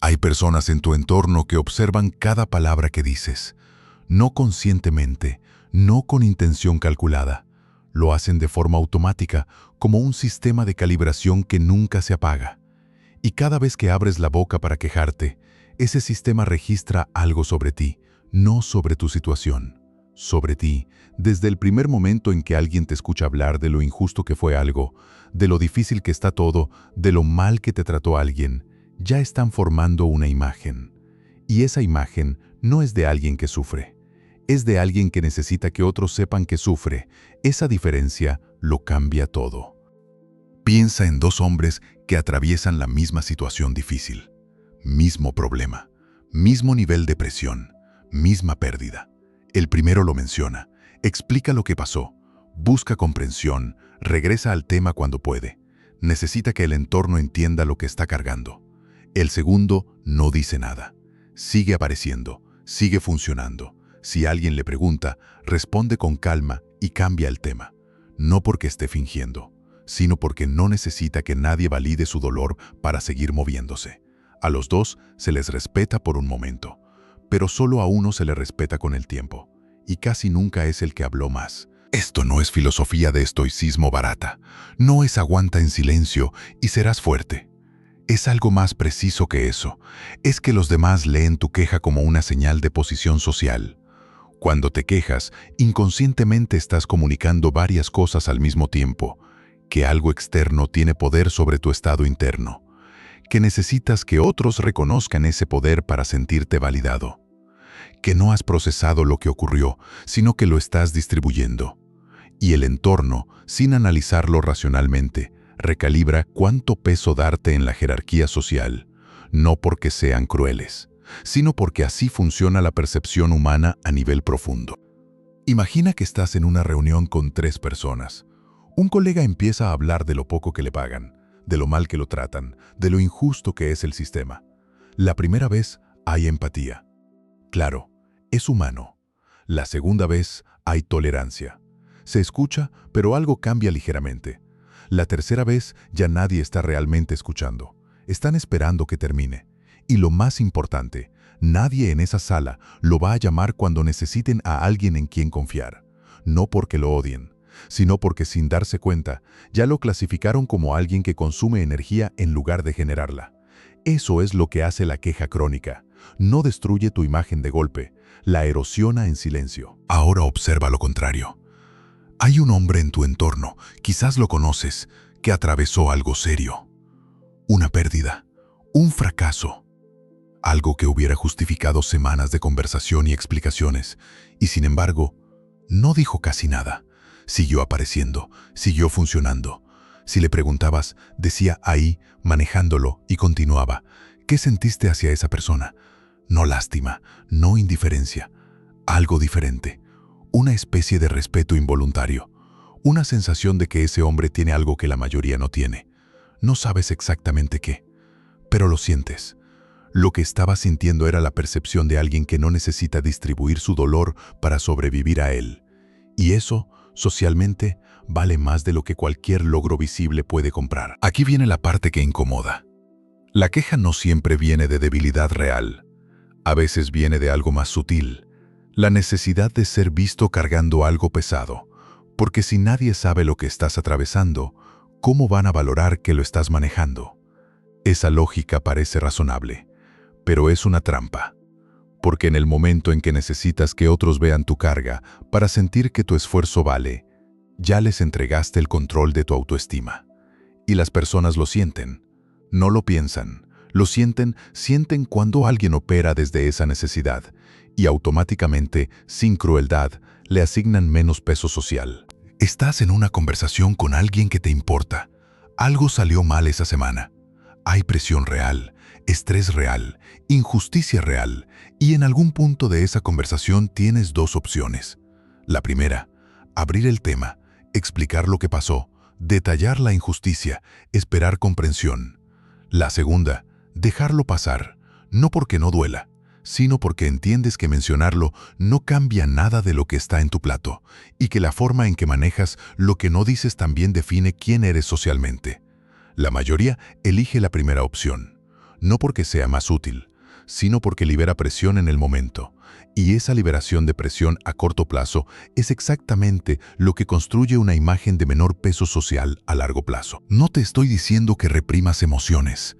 Hay personas en tu entorno que observan cada palabra que dices, no conscientemente, no con intención calculada. Lo hacen de forma automática, como un sistema de calibración que nunca se apaga. Y cada vez que abres la boca para quejarte, ese sistema registra algo sobre ti, no sobre tu situación. Sobre ti, desde el primer momento en que alguien te escucha hablar de lo injusto que fue algo, de lo difícil que está todo, de lo mal que te trató alguien, ya están formando una imagen. Y esa imagen no es de alguien que sufre, es de alguien que necesita que otros sepan que sufre. Esa diferencia lo cambia todo. Piensa en dos hombres que atraviesan la misma situación difícil. Mismo problema, mismo nivel de presión, misma pérdida. El primero lo menciona, explica lo que pasó, busca comprensión, regresa al tema cuando puede. Necesita que el entorno entienda lo que está cargando. El segundo no dice nada. Sigue apareciendo, sigue funcionando. Si alguien le pregunta, responde con calma y cambia el tema. No porque esté fingiendo, sino porque no necesita que nadie valide su dolor para seguir moviéndose. A los dos se les respeta por un momento, pero solo a uno se le respeta con el tiempo, y casi nunca es el que habló más. Esto no es filosofía de estoicismo barata, no es aguanta en silencio y serás fuerte. Es algo más preciso que eso, es que los demás leen tu queja como una señal de posición social. Cuando te quejas, inconscientemente estás comunicando varias cosas al mismo tiempo, que algo externo tiene poder sobre tu estado interno, que necesitas que otros reconozcan ese poder para sentirte validado, que no has procesado lo que ocurrió, sino que lo estás distribuyendo. Y el entorno, sin analizarlo racionalmente, recalibra cuánto peso darte en la jerarquía social, no porque sean crueles, sino porque así funciona la percepción humana a nivel profundo. Imagina que estás en una reunión con 3 personas. Un colega empieza a hablar de lo poco que le pagan, de lo mal que lo tratan, de lo injusto que es el sistema. La primera vez hay empatía. Claro, es humano. La segunda vez hay tolerancia. Se escucha, pero algo cambia ligeramente. La tercera vez ya nadie está realmente escuchando. Están esperando que termine. Y lo más importante, nadie en esa sala lo va a llamar cuando necesiten a alguien en quien confiar. No porque lo odien, sino porque sin darse cuenta, ya lo clasificaron como alguien que consume energía en lugar de generarla. Eso es lo que hace la queja crónica. No destruye tu imagen de golpe, la erosiona en silencio. Ahora observa lo contrario. Hay un hombre en tu entorno, quizás lo conoces, que atravesó algo serio. Una pérdida, un fracaso. Algo que hubiera justificado semanas de conversación y explicaciones, y sin embargo, no dijo casi nada. Siguió apareciendo, siguió funcionando. Si le preguntabas, decía ahí, manejándolo, y continuaba. ¿Qué sentiste hacia esa persona? No lástima, no indiferencia, algo diferente. Una especie de respeto involuntario. Una sensación de que ese hombre tiene algo que la mayoría no tiene. No sabes exactamente qué, pero lo sientes. Lo que estabas sintiendo era la percepción de alguien que no necesita distribuir su dolor para sobrevivir a él. Y eso, socialmente, vale más de lo que cualquier logro visible puede comprar. Aquí viene la parte que incomoda. La queja no siempre viene de debilidad real. A veces viene de algo más sutil. La necesidad de ser visto cargando algo pesado. Porque si nadie sabe lo que estás atravesando, ¿cómo van a valorar que lo estás manejando? Esa lógica parece razonable, pero es una trampa. Porque en el momento en que necesitas que otros vean tu carga para sentir que tu esfuerzo vale, ya les entregaste el control de tu autoestima. Y las personas lo sienten, no lo piensan, lo sienten cuando alguien opera desde esa necesidad, y automáticamente, sin crueldad, le asignan menos peso social. Estás en una conversación con alguien que te importa. Algo salió mal esa semana. Hay presión real, estrés real, injusticia real, y en algún punto de esa conversación tienes 2 opciones. La primera, abrir el tema, explicar lo que pasó, detallar la injusticia, esperar comprensión. La segunda, dejarlo pasar, no porque no duela, sino porque entiendes que mencionarlo no cambia nada de lo que está en tu plato, y que la forma en que manejas lo que no dices también define quién eres socialmente. La mayoría elige la primera opción. no porque sea más útil, sino porque libera presión en el momento. Y esa liberación de presión a corto plazo es exactamente lo que construye una imagen de menor peso social a largo plazo. No te estoy diciendo que reprimas emociones.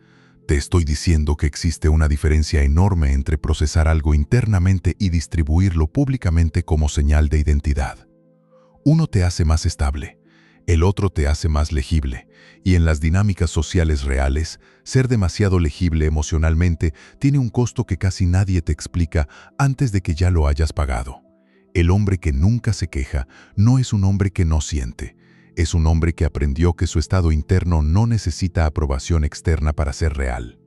Te estoy diciendo que existe una diferencia enorme entre procesar algo internamente y distribuirlo públicamente como señal de identidad. Uno te hace más estable, el otro te hace más legible, y en las dinámicas sociales reales, ser demasiado legible emocionalmente tiene un costo que casi nadie te explica antes de que ya lo hayas pagado. El hombre que nunca se queja no es un hombre que no siente, es un hombre que aprendió que su estado interno no necesita aprobación externa para ser real.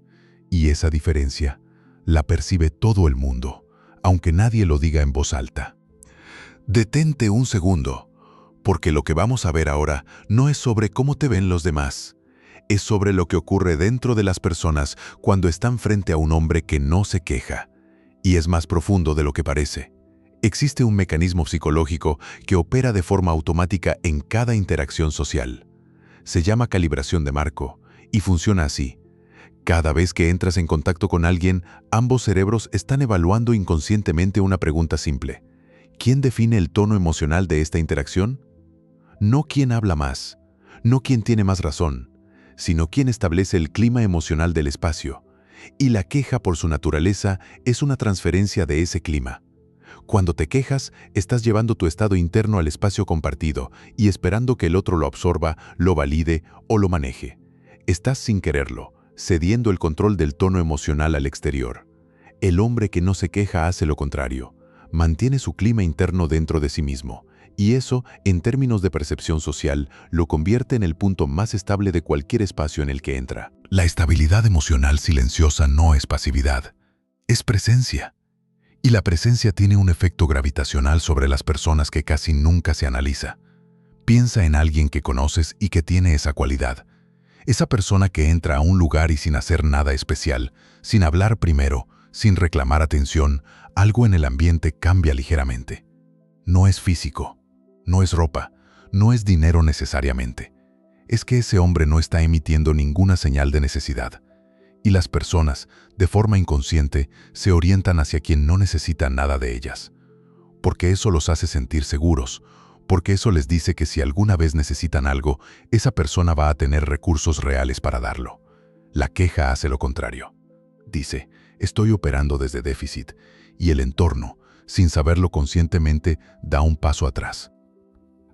Y esa diferencia la percibe todo el mundo, aunque nadie lo diga en voz alta. Detente un segundo, porque lo que vamos a ver ahora no es sobre cómo te ven los demás. Es sobre lo que ocurre dentro de las personas cuando están frente a un hombre que no se queja. Y es más profundo de lo que parece. Existe un mecanismo psicológico que opera de forma automática en cada interacción social. Se llama calibración de marco y funciona así. Cada vez que entras en contacto con alguien, ambos cerebros están evaluando inconscientemente una pregunta simple. ¿Quién define el tono emocional de esta interacción? No quién habla más, no quién tiene más razón, sino quién establece el clima emocional del espacio. Y la queja, por su naturaleza, es una transferencia de ese clima. Cuando te quejas, estás llevando tu estado interno al espacio compartido y esperando que el otro lo absorba, lo valide o lo maneje. Estás sin quererlo, cediendo el control del tono emocional al exterior. El hombre que no se queja hace lo contrario. Mantiene su clima interno dentro de sí mismo. Y eso, en términos de percepción social, lo convierte en el punto más estable de cualquier espacio en el que entra. La estabilidad emocional silenciosa no es pasividad, es presencia. Y la presencia tiene un efecto gravitacional sobre las personas que casi nunca se analiza. Piensa en alguien que conoces y que tiene esa cualidad. Esa persona que entra a un lugar y sin hacer nada especial, sin hablar primero, sin reclamar atención, algo en el ambiente cambia ligeramente. No es físico, no es ropa, no es dinero necesariamente. Es que ese hombre no está emitiendo ninguna señal de necesidad. Y las personas, de forma inconsciente, se orientan hacia quien no necesita nada de ellas. Porque eso los hace sentir seguros, porque eso les dice que si alguna vez necesitan algo, esa persona va a tener recursos reales para darlo. La queja hace lo contrario. Dice, estoy operando desde déficit, y el entorno, sin saberlo conscientemente, da un paso atrás.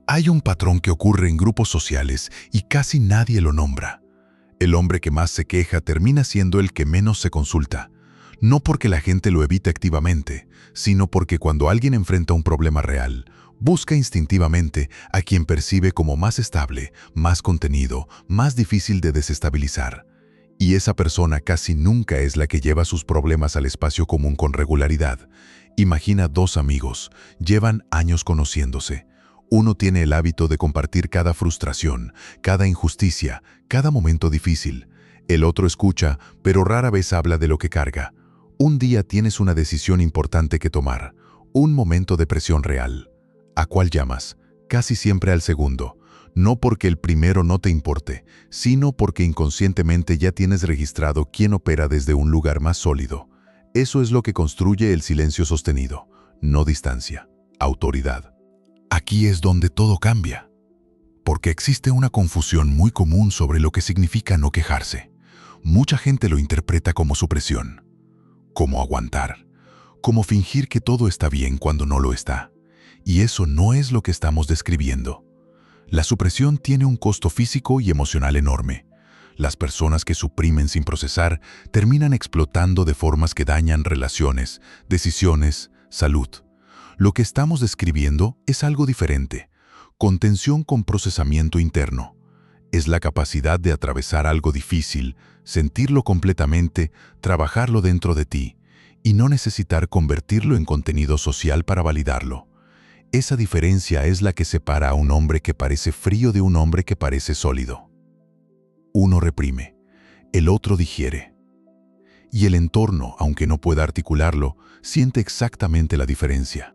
Hay un patrón que ocurre en grupos sociales y casi nadie lo nombra. El hombre que más se queja termina siendo el que menos se consulta, no porque la gente lo evite activamente, sino porque cuando alguien enfrenta un problema real, busca instintivamente a quien percibe como más estable, más contenido, más difícil de desestabilizar. Y esa persona casi nunca es la que lleva sus problemas al espacio común con regularidad. Imagina dos amigos, llevan años conociéndose. Uno tiene el hábito de compartir cada frustración, cada injusticia, cada momento difícil. El otro escucha, pero rara vez habla de lo que carga. Un día tienes una decisión importante que tomar, un momento de presión real. ¿A cuál llamas? Casi siempre al segundo. No porque el primero no te importe, sino porque inconscientemente ya tienes registrado quién opera desde un lugar más sólido. Eso es lo que construye el silencio sostenido, no distancia, autoridad. Aquí es donde todo cambia, porque existe una confusión muy común sobre lo que significa no quejarse. Mucha gente lo interpreta como supresión, como aguantar, como fingir que todo está bien cuando no lo está. Y eso no es lo que estamos describiendo. La supresión tiene un costo físico y emocional enorme. Las personas que suprimen sin procesar terminan explotando de formas que dañan relaciones, decisiones, salud. Lo que estamos describiendo es algo diferente. Contención con procesamiento interno. Es la capacidad de atravesar algo difícil, sentirlo completamente, trabajarlo dentro de ti, y no necesitar convertirlo en contenido social para validarlo. Esa diferencia es la que separa a un hombre que parece frío de un hombre que parece sólido. Uno reprime, el otro digiere. Y el entorno, aunque no pueda articularlo, siente exactamente la diferencia.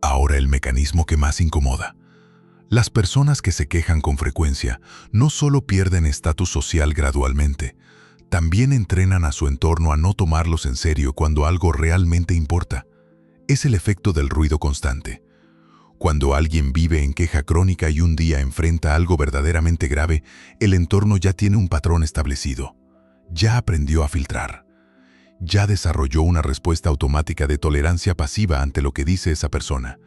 Ahora el mecanismo que más incomoda. Las personas que se quejan con frecuencia no solo pierden estatus social gradualmente, También entrenan a su entorno a no tomarlos en serio cuando algo realmente importa. Es el efecto del ruido constante. Cuando alguien vive en queja crónica y un día enfrenta algo verdaderamente grave, el entorno ya tiene un patrón establecido. Ya aprendió a filtrar. Ya desarrolló una respuesta automática de tolerancia pasiva ante lo que dice esa persona.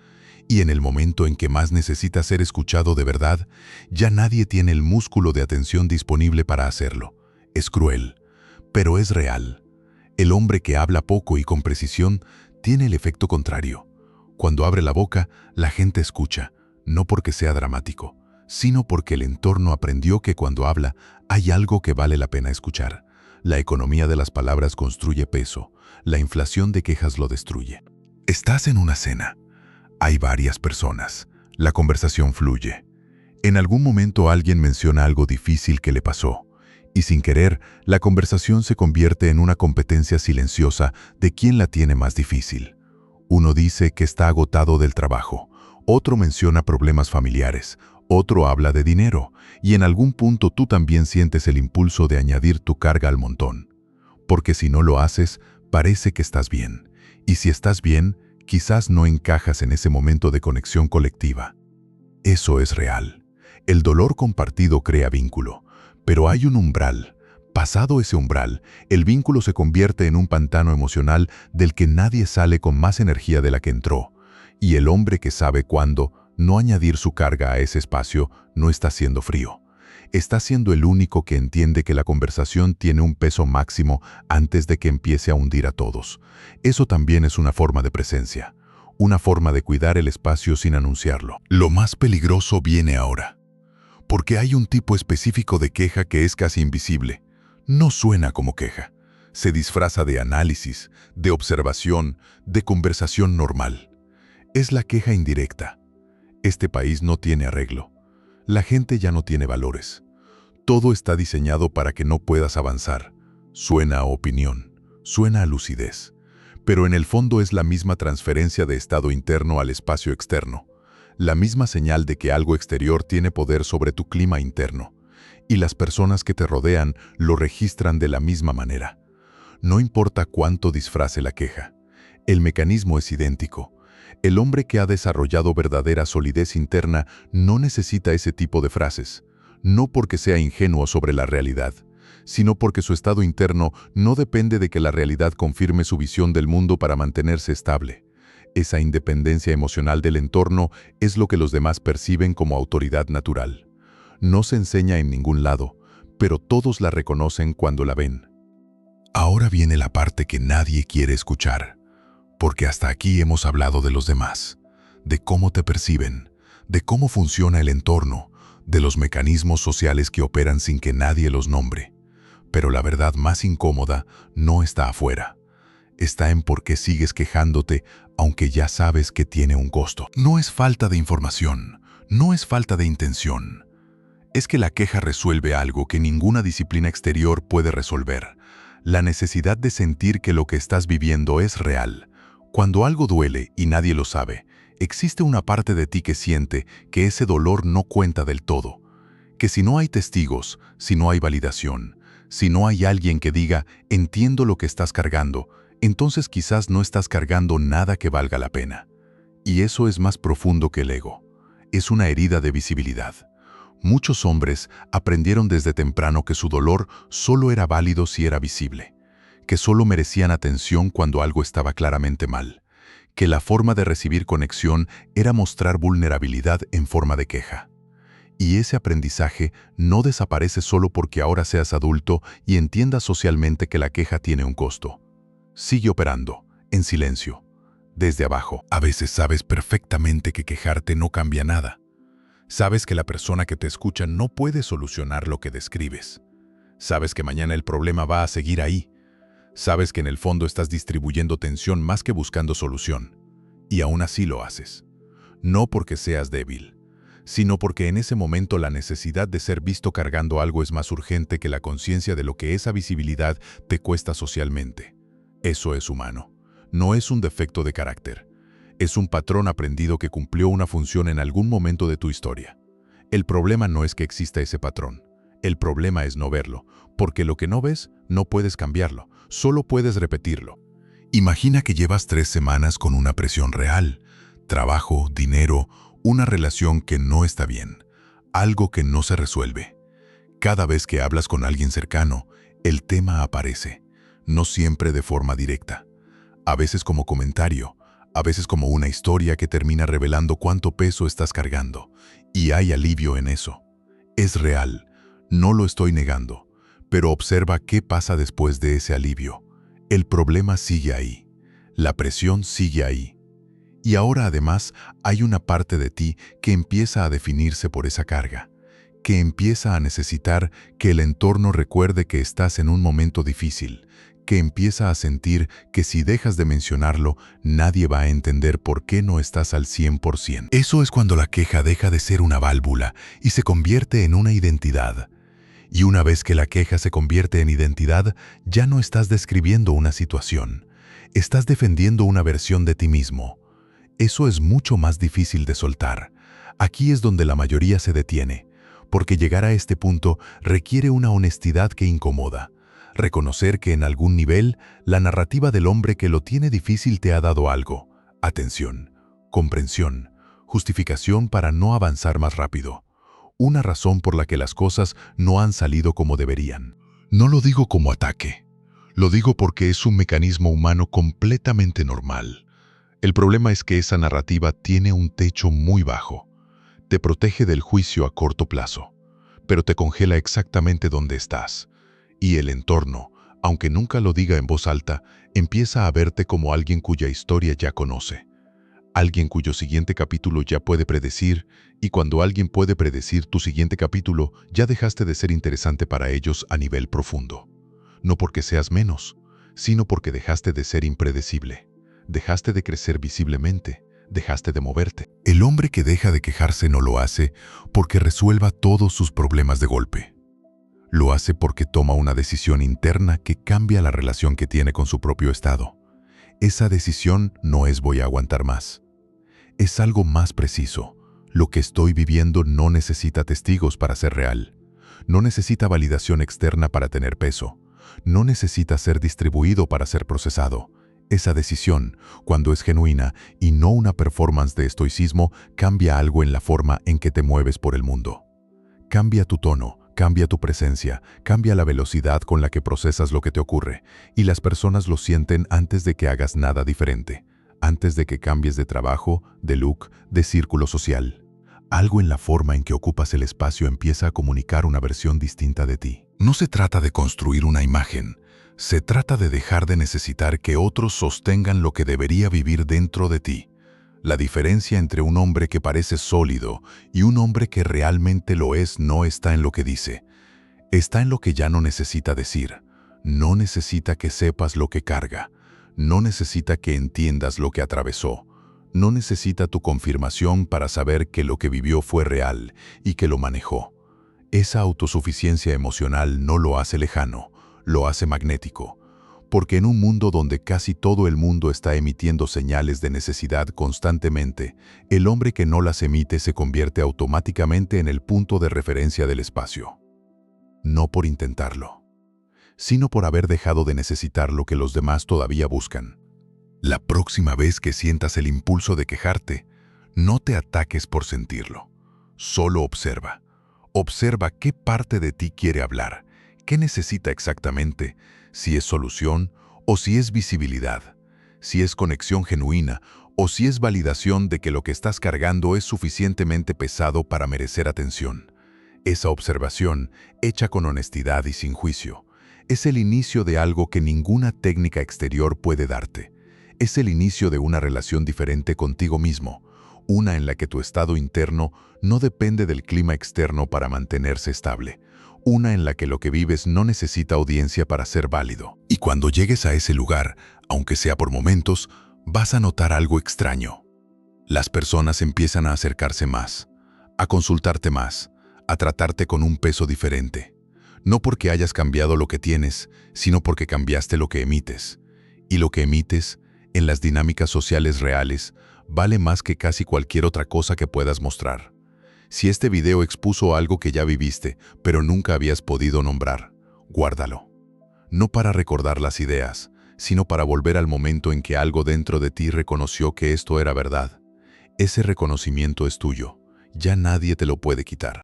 Y en el momento en que más necesita ser escuchado de verdad, ya nadie tiene el músculo de atención disponible para hacerlo. Es cruel, pero es real. El hombre que habla poco y con precisión tiene el efecto contrario. Cuando abre la boca, la gente escucha, no porque sea dramático, sino porque el entorno aprendió que cuando habla hay algo que vale la pena escuchar. La economía de las palabras construye peso, la inflación de quejas lo destruye. Estás en una cena. Hay varias personas. La conversación fluye. En algún momento alguien menciona algo difícil que le pasó, y sin querer, la conversación se convierte en una competencia silenciosa de quién la tiene más difícil. Uno dice que está agotado del trabajo, otro menciona problemas familiares, otro habla de dinero, y en algún punto tú también sientes el impulso de añadir tu carga al montón. Porque si no lo haces, parece que estás bien, y si estás bien, quizás no encajas en ese momento de conexión colectiva. Eso es real. El dolor compartido crea vínculo, pero hay un umbral. Pasado ese umbral, el vínculo se convierte en un pantano emocional del que nadie sale con más energía de la que entró, y el hombre que sabe cuándo no añadir su carga a ese espacio no está siendo frío. Está siendo el único que entiende que la conversación tiene un peso máximo antes de que empiece a hundir a todos. Eso también es una forma de presencia, una forma de cuidar el espacio sin anunciarlo. Lo más peligroso viene ahora, porque hay un tipo específico de queja que es casi invisible. No suena como queja. Se disfraza de análisis, de observación, de conversación normal. Es la queja indirecta. Este país no tiene arreglo. La gente ya no tiene valores. Todo está diseñado para que no puedas avanzar. Suena a opinión, suena a lucidez. Pero en el fondo es la misma transferencia de estado interno al espacio externo. La misma señal de que algo exterior tiene poder sobre tu clima interno. Y las personas que te rodean lo registran de la misma manera. No importa cuánto disfrace la queja. El mecanismo es idéntico. El hombre que ha desarrollado verdadera solidez interna no necesita ese tipo de frases, no porque sea ingenuo sobre la realidad, sino porque su estado interno no depende de que la realidad confirme su visión del mundo para mantenerse estable. Esa independencia emocional del entorno es lo que los demás perciben como autoridad natural. No se enseña en ningún lado, pero todos la reconocen cuando la ven. Ahora viene la parte que nadie quiere escuchar, porque hasta aquí hemos hablado de los demás, de cómo te perciben, de cómo funciona el entorno, de los mecanismos sociales que operan sin que nadie los nombre. Pero la verdad más incómoda no está afuera. Está en por qué sigues quejándote, aunque ya sabes que tiene un costo. No es falta de información, no es falta de intención. Es que la queja resuelve algo que ninguna disciplina exterior puede resolver. La necesidad de sentir que lo que estás viviendo es real. Cuando algo duele y nadie lo sabe, existe una parte de ti que siente que ese dolor no cuenta del todo. Que si no hay testigos, si no hay validación, si no hay alguien que diga, entiendo lo que estás cargando, entonces quizás no estás cargando nada que valga la pena. Y eso es más profundo que el ego. Es una herida de visibilidad. Muchos hombres aprendieron desde temprano que su dolor solo era válido si era visible, que solo merecían atención cuando algo estaba claramente mal, que la forma de recibir conexión era mostrar vulnerabilidad en forma de queja. Y ese aprendizaje no desaparece solo porque ahora seas adulto y entiendas socialmente que la queja tiene un costo. Sigue operando, en silencio, desde abajo. A veces sabes perfectamente que quejarte no cambia nada. Sabes que la persona que te escucha no puede solucionar lo que describes. Sabes que mañana el problema va a seguir ahí. Sabes que en el fondo estás distribuyendo tensión más que buscando solución. Y aún así lo haces. No porque seas débil, sino porque en ese momento la necesidad de ser visto cargando algo es más urgente que la conciencia de lo que esa visibilidad te cuesta socialmente. Eso es humano. No es un defecto de carácter. Es un patrón aprendido que cumplió una función en algún momento de tu historia. El problema no es que exista ese patrón. El problema es no verlo, porque lo que no ves no puedes cambiarlo, solo puedes repetirlo. Imagina que llevas 3 semanas con una presión real, trabajo, dinero, una relación que no está bien, algo que no se resuelve. Cada vez que hablas con alguien cercano, el tema aparece, no siempre de forma directa. A veces como comentario, a veces como una historia que termina revelando cuánto peso estás cargando, y hay alivio en eso. Es real, no lo estoy negando, pero observa qué pasa después de ese alivio. El problema sigue ahí, la presión sigue ahí. Y ahora además hay una parte de ti que empieza a definirse por esa carga, que empieza a necesitar que el entorno recuerde que estás en un momento difícil, que empieza a sentir que si dejas de mencionarlo, nadie va a entender por qué no estás al 100%. Eso es cuando la queja deja de ser una válvula y se convierte en una identidad. Y una vez que la queja se convierte en identidad, ya no estás describiendo una situación. Estás defendiendo una versión de ti mismo. Eso es mucho más difícil de soltar. Aquí es donde la mayoría se detiene, porque llegar a este punto requiere una honestidad que incomoda. Reconocer que en algún nivel, la narrativa del hombre que lo tiene difícil te ha dado algo. Atención, comprensión, justificación para no avanzar más rápido. Una razón por la que las cosas no han salido como deberían. No lo digo como ataque. Lo digo porque es un mecanismo humano completamente normal. El problema es que esa narrativa tiene un techo muy bajo. Te protege del juicio a corto plazo, pero te congela exactamente donde estás. Y el entorno, aunque nunca lo diga en voz alta, empieza a verte como alguien cuya historia ya conoce. Alguien cuyo siguiente capítulo ya puede predecir, y cuando alguien puede predecir tu siguiente capítulo, ya dejaste de ser interesante para ellos a nivel profundo. No porque seas menos, sino porque dejaste de ser impredecible. Dejaste de crecer visiblemente, dejaste de moverte. El hombre que deja de quejarse no lo hace porque resuelva todos sus problemas de golpe. Lo hace porque toma una decisión interna que cambia la relación que tiene con su propio estado. Esa decisión no es voy a aguantar más. Es algo más preciso. Lo que estoy viviendo no necesita testigos para ser real. No necesita validación externa para tener peso. No necesita ser distribuido para ser procesado. Esa decisión, cuando es genuina y no una performance de estoicismo, cambia algo en la forma en que te mueves por el mundo. Cambia tu tono, cambia tu presencia, cambia la velocidad con la que procesas lo que te ocurre, y las personas lo sienten antes de que hagas nada diferente, antes de que cambies de trabajo, de look, de círculo social. Algo en la forma en que ocupas el espacio empieza a comunicar una versión distinta de ti. No se trata de construir una imagen, se trata de dejar de necesitar que otros sostengan lo que debería vivir dentro de ti. La diferencia entre un hombre que parece sólido y un hombre que realmente lo es no está en lo que dice. Está en lo que ya no necesita decir. No necesita que sepas lo que carga. No necesita que entiendas lo que atravesó. No necesita tu confirmación para saber que lo que vivió fue real y que lo manejó. Esa autosuficiencia emocional no lo hace lejano, lo hace magnético. Porque en un mundo donde casi todo el mundo está emitiendo señales de necesidad constantemente, el hombre que no las emite se convierte automáticamente en el punto de referencia del espacio. No por intentarlo, sino por haber dejado de necesitar lo que los demás todavía buscan. La próxima vez que sientas el impulso de quejarte, no te ataques por sentirlo. Solo observa. Observa qué parte de ti quiere hablar, qué necesita exactamente, si es solución o si es visibilidad, si es conexión genuina o si es validación de que lo que estás cargando es suficientemente pesado para merecer atención. Esa observación, hecha con honestidad y sin juicio, es el inicio de algo que ninguna técnica exterior puede darte. Es el inicio de una relación diferente contigo mismo, una en la que tu estado interno no depende del clima externo para mantenerse estable, una en la que lo que vives no necesita audiencia para ser válido. Y cuando llegues a ese lugar, aunque sea por momentos, vas a notar algo extraño. Las personas empiezan a acercarse más, a consultarte más, a tratarte con un peso diferente. No porque hayas cambiado lo que tienes, sino porque cambiaste lo que emites. Y lo que emites, en las dinámicas sociales reales, vale más que casi cualquier otra cosa que puedas mostrar. Si este video expuso algo que ya viviste, pero nunca habías podido nombrar, guárdalo. No para recordar las ideas, sino para volver al momento en que algo dentro de ti reconoció que esto era verdad. Ese reconocimiento es tuyo. Ya nadie te lo puede quitar.